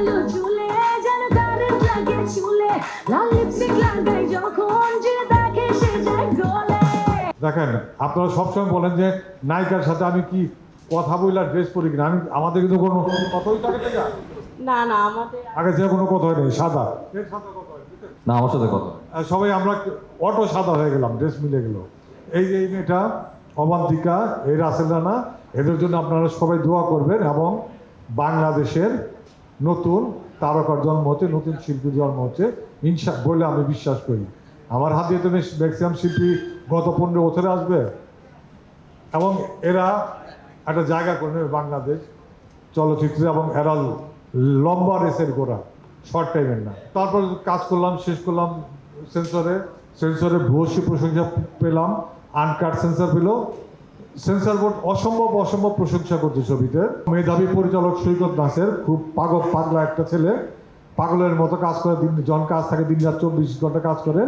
কালো চুলে যেন কারেন্ট লাগে চুলে, লাল লিপস্টিক লাগাই যখন যে দেখে সে যায় গলে। দেখেন, আপনারা সবসময় বলেন যে নায়িকার সাথে আমি কি কথা বইলার ড্রেস পরি কিনা। আমাদের কিন্তু কোনো কথাই থাকে না, না না, আমাদের আগে যে কোনো কথা হয় নেই, সাদা। না আমার সাথে কথা আর সবাই আমরা অটো সাদা হয়ে গেলাম, ড্রেস মিলে গেল। এই যে এই মেয়েটা অবান্তিকা, এই রাসেল রানা, এদের জন্য আপনারা সবাই দোয়া করবেন এবং বাংলাদেশের নতুন তারকার জন্ম হচ্ছে, নতুন শিল্পীর জন্ম হচ্ছে বলে আমি বিশ্বাস করি। আমার হাত দিয়ে তো ম্যাক্সিমাম শিল্পী গত 15 বছরে আসবে এবং এরা একটা জায়গা করে নেবে বাংলাদেশ চলচ্চিত্রে, এবং এরা লম্বা রেসের গোড়া, শর্ট টাইমের না। তারপর কাজ করলাম, শেষ করলাম সেন্সরে ভূয়সী প্রশংসা পেলাম, আনকাট সেন্সর পেল। সেন্সর বোর্ড অসম্ভব প্রশংসা করছে ছবিতে। মেধাবী পরিচালক সৈকত নাসের, খুব পাগলা একটা ছেলে, পাগলের মতো কাজ করে, জন কাজ থাকে, দিন রাত 24 ঘন্টা কাজ করে।